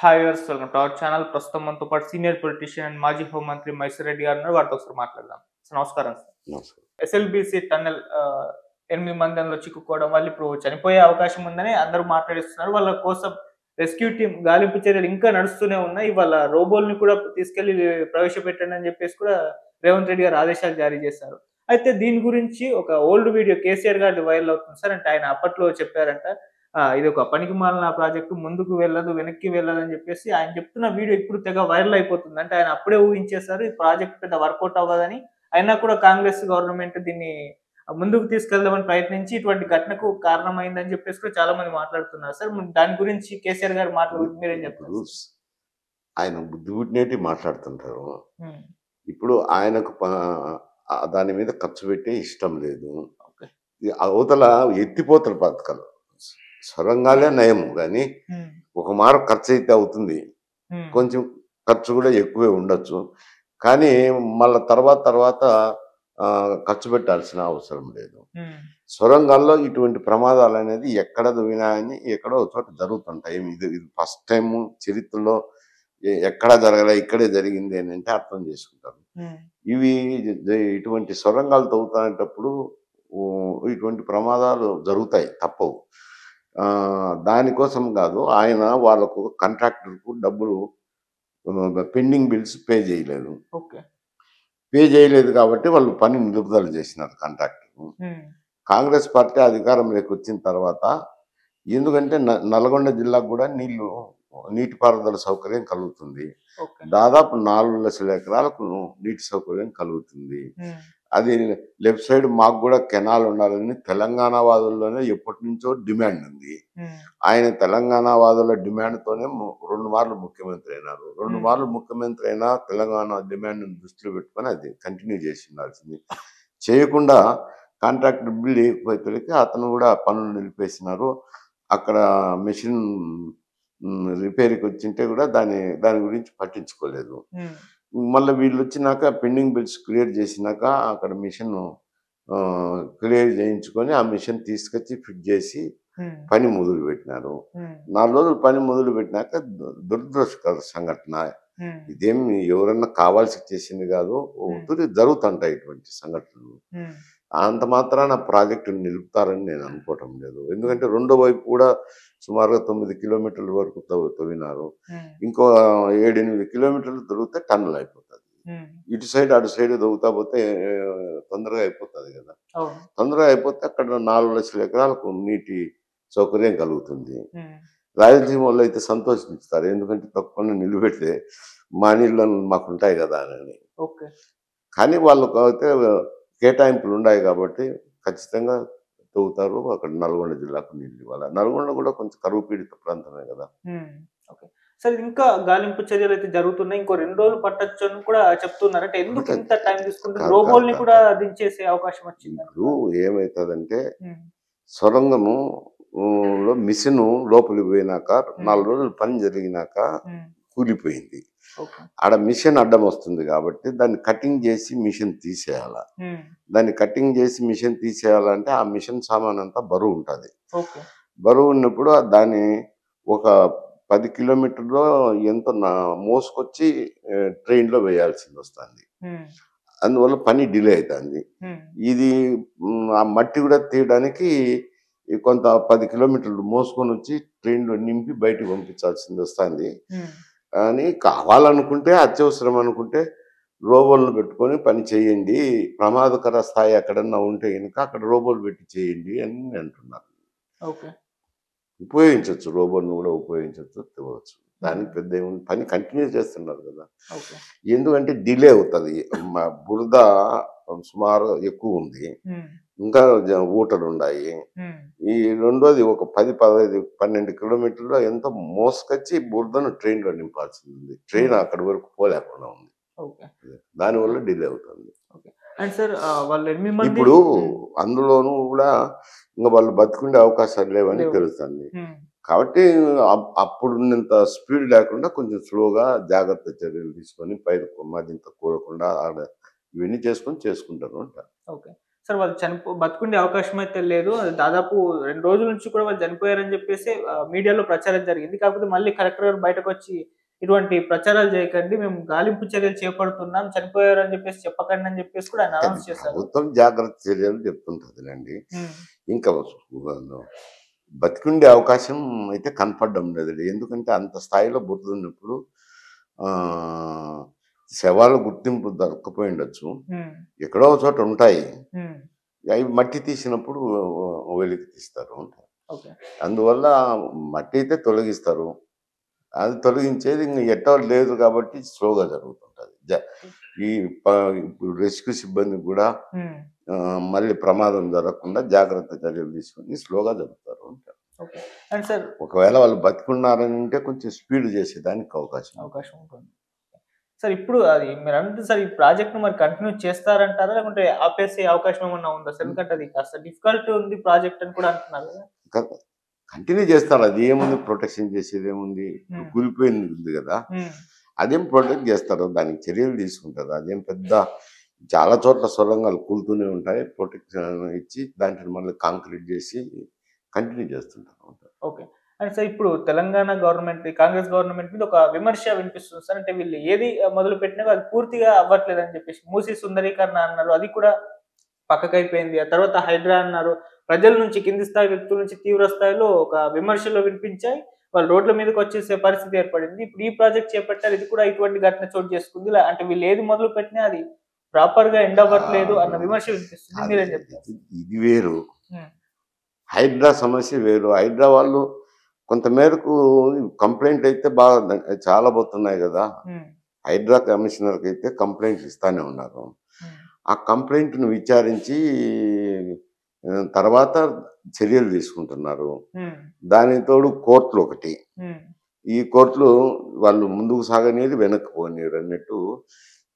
Hi viewers, welcome to our channel. ప్రస్తుతం మనతో పాటు సీనియర్ పొలిటీషియన్ అండ్ మాజీ హోంమంత్రి మైసూర్ రెడ్డి గారు ఉన్నారు. వారితో ఒకసారి మాట్లాడదాం. సార్ నమస్కారం సార్. నమస్కారం. ఎస్ఎల్బీసీ టన్నెల్ 8 మంది అందులో చిక్కుకోవడం వల్ల ఇప్పుడు చనిపోయే అవకాశం ఉందని అందరూ మాట్లాడిస్తున్నారు. వాళ్ళ కోసం రెస్క్యూ టీమ్ గాలింపు చర్యలు ఇంకా నడుస్తూనే ఉన్నాయి. ఇవాళ రోబోల్ని కూడా తీసుకెళ్లి ప్రవేశపెట్టండి అని చెప్పేసి కూడా రేవంత్ రెడ్డి గారు ఆదేశాలు జారీ చేశారు. అయితే దీని గురించి ఒక ఓల్డ్ వీడియో కేసీఆర్ గారిది వైరల్ అవుతుంది సార్. అంటే ఆయన అప్పట్లో చెప్పారంట, ఇది ఒక పనికిమాలిన ప్రాజెక్టు, ముందుకు వెళ్ళదు, వెనక్కి వెళ్ళదని చెప్పేసి ఆయన చెప్తున్న వీడియో ఇప్పుడు తెగ వైరల్ అయిపోతుంది. అంటే ఆయన అప్పుడే ఊహించేశారు ఈ ప్రాజెక్ట్ పెద్ద వర్కౌట్ అవ్వదని. అయినా కూడా కాంగ్రెస్ గవర్నమెంట్ దీన్ని ముందుకు తీసుకెళ్దామని ప్రయత్నించి ఇటువంటి ఘటనకు కారణమైందని చెప్పేసి కూడా చాలా మంది మాట్లాడుతున్నారు సార్. దాని గురించి కేసీఆర్ గారి మాటల గురించి మీరేం చెప్తారు? ఇప్పుడు ఆయన బుద్ధి పుట్టినట్టు మాట్లాడుతుంటారు. హ్మ్. ఇప్పుడు ఆయనకు దాని మీద ఖర్చు పెట్టే ఇష్టం లేదు. ఓకే. అవతల ఎత్తిపోతల పథకాలు సొరంగాలే నయం, కానీ హ్మ్. ఒక మారు ఖర్చు అయితే అవుతుంది, హ్మ్. కొంచెం ఖర్చు కూడా ఎక్కువే ఉండొచ్చు, కానీ మళ్ళీ తర్వాత ఖర్చు పెట్టాల్సిన అవసరం లేదు. హ్మ్. సొరంగాల్లో ఇటువంటి ప్రమాదాలు అనేది ఎక్కడ వినాయని ఎక్కడో ఒక చోట జరుగుతుంటాయి. ఇది ఫస్ట్ టైం చరిత్రలో ఎక్కడా జరగలే, ఇక్కడే జరిగింది అని అంటే అర్థం చేసుకుంటారు. హ్మ్. ఇవి ఇటువంటి సొరంగాలు తవ్వుతున్నప్పుడు ఇటువంటి ప్రమాదాలు జరుగుతాయి, తప్పవు. దానికోసం కాదు, ఆయన వాళ్ళకు కాంట్రాక్టర్కు డబ్బులు పెండింగ్ బిల్స్ పే చేయలేదు. ఓకే. పే చేయలేదు కాబట్టి వాళ్ళు పని నిలుపుదల చేసినారు కాంట్రాక్టర్. హ్మ్. కాంగ్రెస్ పార్టీ అధికారంలోకి వచ్చిన తర్వాత, ఎందుకంటే నల్గొండ జిల్లాకు కూడా నీటిపారుదల సౌకర్యం కలుగుతుంది. ఓకే. దాదాపు 4 లక్షల ఎకరాలకు నీటి సౌకర్యం కలుగుతుంది. హ్మ్. అది లెఫ్ట్ సైడ్ మాకు కూడా కెనాల్ ఉండాలని తెలంగాణ వాదుల్లోనే ఎప్పటి నుంచో డిమాండ్ ఉంది. హ్మ్. ఆయన తెలంగాణ వాదుల డిమాండ్తోనే 2 మార్లు ముఖ్యమంత్రి అయినారు. 2 మార్లు ముఖ్యమంత్రి అయినా తెలంగాణ డిమాండ్ని దృష్టిలో పెట్టుకొని అది కంటిన్యూ చేసి ఉండాల్సింది. చేయకుండా కాంట్రాక్టర్ బిల్ లేకపోయేసరికి అతను కూడా పనులు నిలిపేసినారు. అక్కడ మెషిన్ రిపేర్కి వచ్చింటే కూడా దాని గురించి పట్టించుకోలేదు. హ్మ్. మళ్ళీ వీళ్ళు వచ్చినాక పెండింగ్ బిల్స్ క్లియర్ చేసినాక అక్కడ మిషన్ క్లియర్ చేయించుకొని ఆ మిషన్ తీసుకొచ్చి ఫిట్ చేసి హ్మ్. పని మొదలు పెట్టినారు. హ్మ్. 4 రోజులు పని మొదలు పెట్టినాక దురదృష్టకర సంఘటన. హ్మ్. ఇదేమి ఎవరన్నా కావాల్సి చేసింది కాదు, జరుగుతుంటాయి ఇటువంటి సంఘటనలు. హ్మ్. అంత మాత్రాన ప్రాజెక్టును నిలుపుతారని నేను అనుకోవటం లేదు. ఎందుకంటే రెండో వైపు కూడా సుమారుగా 9 కిలోమీటర్ల వరకు తవ్వినారు. హ్మ్. ఇంకో 7-8 కిలోమీటర్లు దొరికితే టన్నులు అయిపోతుంది. హ్మ్. ఇటు సైడ్ అటు సైడ్ దవ్వుతా పోతే తొందరగా అయిపోతుంది కదా. అవును. తొందరగా అయిపోతే అక్కడ 4 లక్షల ఎకరాలకు నీటి సౌకర్యం కలుగుతుంది. హ్మ్. రాయలసీమ వాళ్ళు అయితే సంతోషిస్తారు, ఎందుకంటే తప్పకుండా నిలబెడితే మా నీళ్ళు మాకుంటాయి కదా అని. ఓకే. కానీ వాళ్ళకు అయితే కేటాయింపులు ఉన్నాయి కాబట్టి ఖచ్చితంగా తవ్వుతారు. అక్కడ నల్గొండ జిల్లాకు నీళ్ళు ఇవ్వాలి. నల్గొండ కూడా కొంచెం కరువు పీడిత ప్రాంతమే కదా. హ్మ్. ఓకే. సార్, ఇంకా గాలింపు చర్యలైతే జరుగుతున్నాయి. ఇంకో 2 రోజులు పట్టొచ్చు అని కూడా చెప్తున్నారు. అంటే ఎందుకు అంటే ఇంత టైం తీసుకుంటుంది? కాదు కాదు రోబోల్ని కాదు కూడా కాదు. దించేసే అవకాశం వచ్చిందంట. ఇప్పుడు ఏమవుతుందంటే, హ్మ్. సొరంగము లో మిషన్ లోపలికి పోయినాక 4 హ్మ్. రోజులు పని జరిగినాక హ్మ్. కూలిపోయింది. ఓకే. ఆడ మిషన్ అడ్డం వస్తుంది కాబట్టి దాన్ని కటింగ్ చేసి మిషన్ తీసేయాల. హ్మ్. దాన్ని కటింగ్ చేసి మిషన్ తీసేయాలంటే ఆ మిషన్ సామాన్ అంతా బరువు ఉంటుంది. ఓకే. బరువు ఉన్నప్పుడు దాన్ని ఒక 10 కిలోమీటర్లో ఎంతో మోసుకొచ్చి ట్రైన్లో వేయాల్సింది వస్తుంది. హ్మ్. అందువల్ల పని డిలే అవుతుంది. హ్మ్. ఇది ఆ మట్టి కూడా తీయడానికి కొంత 10 కిలోమీటర్లు మోసుకొని వచ్చి ట్రైన్లో నింపి బయటకు పంపించాల్సింది వస్తుంది. హ్మ్. అని కావాలనుకుంటే, అత్యవసరం అనుకుంటే రోబోలను పెట్టుకొని పని చేయండి, ప్రమాదకర స్థాయి ఎక్కడన్నా ఉంటే కనుక అక్కడ రోబోలు పెట్టి చేయండి అని అంటున్నారు. ఓకే. ఉపయోగించవచ్చు, రోబోలను కూడా ఉపయోగించవచ్చు, తెవచ్చు. హ్మ్. దానికి పెద్ద ఏముంది, పని కంటిన్యూ చేస్తున్నారు కదా. ఓకే. ఎందుకంటే డిలే అవుతుంది. బురద సుమారు ఎక్కువ ఉంది, హ్మ్. ఇంకా ఊటలు ఉన్నాయి. హ్మ్. ఈ రెండోది ఒక 10, 15, 12 కిలోమీటర్లు ఎంతో మోసుకొచ్చి బురదను ట్రైన్లో నింపాల్సింది ఉంది. ట్రైన్ హ్మ్. అక్కడి వరకు పోలేకుండా ఉంది. ఓకే. దానివల్ల డిలే అవుతుంది. ఓకే. అండ్ సార్, వాళ్ళు 8 మంది. ఇప్పుడు హ్మ్. అందులోనూ కూడా ఇంకా వాళ్ళు బతికుండే అవకాశాలు లేవని లేవు. తెలుస్తుంది. హ్మ్. కాబట్టి అప్పుడున్నంత స్పీడ్ లేకుండా కొంచెం స్లోగా జాగ్రత్త చర్యలు తీసుకొని పైన మరింత కూరకుండా ఆడ ఇవన్నీ చేసుకుంటారు అంట. ఓకే. సార్ వాళ్ళు బతికుండే అవకాశం అయితే లేదు. అది దాదాపు 2 రోజుల నుంచి కూడా వాళ్ళు చనిపోయారని చెప్పేసి మీడియాలో ప్రచారం జరిగింది. కాకపోతే మళ్ళీ కలెక్టర్ గారు బయటకొచ్చి ఇటువంటి ప్రచారాలు చేయకండి. మేము గాలింపు చర్యలు చేపడుతున్నాం. చనిపోయారని చెప్పేసి చెప్పకండి అని చెప్పేసి కూడా ఆయన అనౌన్స్ చేశారు. ప్రభుత్వం జాగ్రత్త చర్యలు చెప్తుంటదిలేండి. హ్మ్. ఇంకా బతికుండే అవకాశం అయితే కనపడడం లేదండి. ఎందుకంటే అంత స్థాయిలో బురదున్నప్పుడు శవాల గుర్తింపు దొరక్కపోయి ఉండొచ్చు. హ్మ్. ఎక్కడో ఒక చోట ఉంటాయి. హ్మ్. అవి మట్టి తీసినప్పుడు వెలికి తీస్తారు. ఓకే. అందువల్ల మట్టి అయితే తొలగిస్తారు. అది తొలగించేది ఇంక ఎట్టో లేదు కాబట్టి స్లోగా జరుగుతుంటది. ఈ ఇప్పుడు రెస్క్యూ సిబ్బందికి కూడా హ్మ్. మళ్ళీ ప్రమాదం జరగకుండా జాగ్రత్త చర్యలు తీసుకొని స్లోగా జరుపుతారు అంటారు. ఓకే. అండ్ సార్ ఒకవేళ వాళ్ళు బతికున్నారని అంటే కొంచెం స్పీడ్ చేసేదానికి అవకాశం ఉంటుంది. సార్ ఇప్పుడు అది మీరన్నట్టు సార్ ఈ ప్రాజెక్ట్‌ని మరి కంటిన్యూ చేస్తారంటారా? లేకుంటే ఆపేసే అవకాశం ఏమన్నా ఉందా సార్? ఎందుకంటే అది కాస్త డిఫికల్ట్ ఉంది ప్రాజెక్ట్ అని కూడా అంటున్నారు కదా! కంటిన్యూ చేస్తారు. అది ఏముంది ప్రొటెక్షన్ చేసేది ఏముంది, ఇప్పుడు కూలిపోయింది ఉంది కదా, హ్మ్. అదేం ప్రొటెక్ట్ చేస్తారు, దానికి చర్యలు తీసుకుంటారు. అదేం పెద్ద చాలా చోట్ల సొరంగాలు కూలుతూనే ఉంటాయి. ప్రొటెక్షన్ ఇచ్చి దాంట్లో మళ్ళీ కాంక్రీట్ చేసి కంటిన్యూ చేస్తుంటారు. ఓకే. అండ్ సార్ ఇప్పుడు తెలంగాణ గవర్నమెంట్, కాంగ్రెస్ గవర్నమెంట్ మీద ఒక విమర్శ వినిపిస్తుంది సార్. అంటే వీళ్ళు ఏది మొదలుపెట్టినా అది పూర్తిగా అవ్వట్లేదని చెప్పేసి. మూసీ సుందరీకరణ అన్నారు. అది కూడా పక్కకైపోయింది. ఆ తర్వాత హైడ్రా అన్నారు. ప్రజల నుంచి కింది స్థాయి వ్యక్తుల నుంచి తీవ్ర స్థాయిలో ఒక విమర్శలు వినిపించాయి. వాళ్ళు రోడ్ల మీదకొచ్చేసే పరిస్థితి ఏర్పడింది. ఇప్పుడు ఈ ప్రాజెక్ట్ చేపట్టారు. ఇది కూడా ఇటువంటి ఘటన చోటు చేసుకుంది. అంటే వీళ్ళు ఏది మొదలుపెట్టినా అది ప్రాపర్‌గా ఎండ్ అవ్వట్లేదు అన్న విమర్శ వినిపిస్తుంది. మీరేం చెప్తారు? ఇది వేరు, హ్మ్. హైడ్రా సమస్య వేరు. హైడ్రా వాళ్ళు కొంతమేరకు కంప్లైంట్ అయితే బాగా చాలా పోతున్నాయి కదా. హ్మ్. హైడ్రా కమిషనర్కి అయితే కంప్లైంట్స్ ఇస్తానే ఉన్నారు. హ్మ్. ఆ కంప్లైంట్‌ను విచారించి తర్వాత చర్యలు తీసుకుంటున్నారు. హ్మ్. దానికి తోడు కోర్టులు ఒకటి. హ్మ్. ఈ కోర్టులు వాళ్ళు ముందుకు సాగనీయరు, వెనక్కి పోనీయరు అన్నట్టు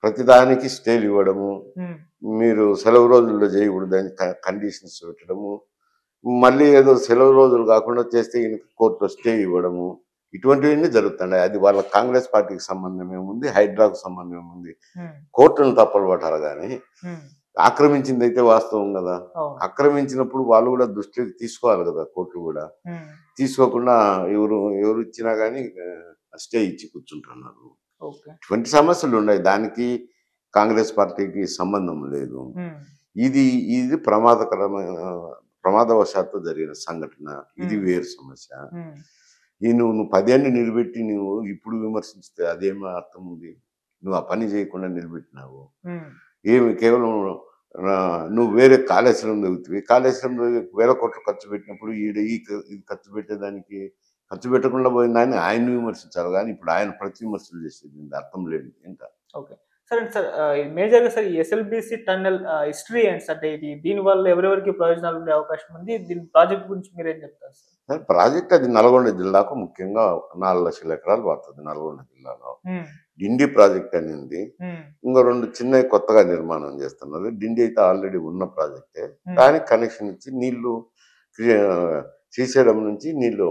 ప్రతిదానికి స్టేలు ఇవ్వడము, హ్మ్. మీరు సెలవు రోజుల్లో చేయకూడదని కండిషన్స్ పెట్టడము, మళ్ళీ ఏదో సెలవు రోజులు కాకుండా చేస్తే ఈయనకి కోర్టులో స్టే ఇవ్వడము, ఇటువంటివన్నీ జరుగుతున్నాయి. అది వాళ్ళ కాంగ్రెస్ పార్టీకి సంబంధం ఏముంది, హైడ్రాకు సంబంధం ఏముంది? హ్మ్. కోర్టులను తప్పులు పట్టాలి కానీ హ్మ్. ఆక్రమించింది అయితే వాస్తవం కదా. అవును. ఆక్రమించినప్పుడు వాళ్ళు కూడా దృష్టికి తీసుకోవాలి కదా, కోర్టు కూడా. హ్మ్. తీసుకోకుండా ఎవరు ఇచ్చినా కానీ స్టే ఇచ్చి కూర్చుంటున్నారు. ఓకే. ఇటువంటి సమస్యలు ఉన్నాయి. దానికి కాంగ్రెస్ పార్టీకి సంబంధం లేదు. హ్మ్. ఇది ఇది ప్రమాదవశాత్తు జరిగిన సంఘటన. ఇది వేరు సమస్య. హ్మ్. నువ్వు 10 ఏళ్ళు నిలబెట్టి నువ్వు ఇప్పుడు విమర్శిస్తే అదేమి అర్థం ఉంది? నువ్వు ఆ పని చేయకుండా నిలబెట్టినావు. హ్మ్. ఏమి కేవలం నువ్వు వేరే కాళేశ్వరం చదువుతివి. కాళేశ్వరం వేల కోట్లు ఖర్చు పెట్టినప్పుడు ఇది ఖర్చు పెట్టేదానికి ఖర్చు పెట్టకుండా పోయిందాన్ని ఆయన్ని విమర్శించాలి కానీ ఇప్పుడు ఆయన ప్రతి విమర్శలు చేసేది అర్థం లేదు ఇంకా. ఓకే. సరే సార్ మేజర్‌గా సార్ ఈ ఎస్ఎల్‌బీసీ టన్నెల్ హిస్టరీ ఏంటి సార్? అంటే దీనివల్ల ఎవరెవరికి ప్రయోజనాలు ఉండే అవకాశం ఉంది? దీని ప్రాజెక్ట్ గురించి మీరేం చెప్తారు సార్? ప్రాజెక్ట్ అది నల్గొండ జిల్లాకు ముఖ్యంగా 4 లక్షల ఎకరాలు పడుతుంది నల్గొండ జిల్లాలో. హ్మ్. డిండి ప్రాజెక్ట్ అని ఉంది. హ్మ్. ఇంకో 2 చిన్నవి కొత్తగా నిర్మాణం చేస్తున్నారు. డిండి అయితే ఆల్రెడీ ఉన్న ప్రాజెక్టే. హ్మ్. దానికి కనెక్షన్ ఇచ్చి నీళ్లు శ్రీశైలం నుంచి నీళ్లు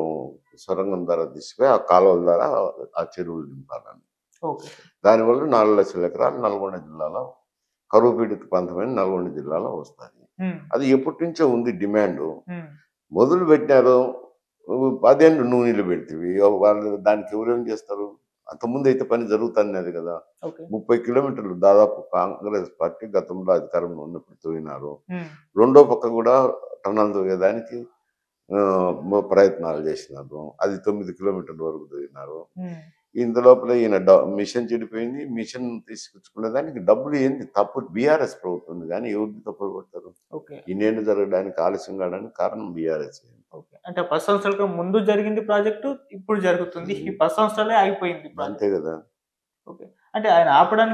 సొరంగం ద్వారా తీసుకుపోయి ఆ కాలువల ద్వారా ఆ చెరువులు నింపాలని. ఓకే. దానివల్ల 4 లక్షల ఎకరాలు నల్గొండ జిల్లాలో, కరువు పీడిత ప్రాంతమైన నల్గొండ జిల్లాలో వస్తాయి. హ్మ్. అది ఎప్పటి నుంచో ఉంది డిమాండు. హ్మ్. మొదలు పెట్టినారు. 10 ఏళ్ళు నువ్వు నిలబెడితివి. వాళ్ళు దానికి ఎవరేం చేస్తారు? అంతకుముందు అయితే పని జరుగుతున్నది కదా. ఓకే. 30 కిలోమీటర్లు దాదాపు కాంగ్రెస్ పార్టీ గతంలో అధికారంలో ఉన్నప్పుడు తవ్వినారు. హ్మ్. రెండో పక్క కూడా టన్నల్ తవ్వేదానికి ప్రయత్నాలు చేసినారు. అది 9 కిలోమీటర్ల వరకు తవ్వినారు. హ్మ్. ఇంతలోపల ఈయన మిషన్ చెడిపోయింది. మిషన్ తీసుకొచ్చుకునే దానికి డబ్బులు ఏంది తప్పు బీఆర్ఎస్ ప్రభుత్వం ఉంది కానీ ఎవరిని తప్పులు పడతారు? ఓకే. ఇన్నేళ్ళు జరగడానికి ఆలస్యం కావడానికి కారణం బీఆర్ఎస్. ఓకే. అంటే 10 సంవత్సరాలకు ముందు జరిగింది ప్రాజెక్టు. ఇప్పుడు జరుగుతుంది. ఈ 10 సంవత్సరాలే ఆగిపోయింది అంతే ప్రాజెక్ట్. కదా. ఓకే. అంటే ఆయన ఆపడానికి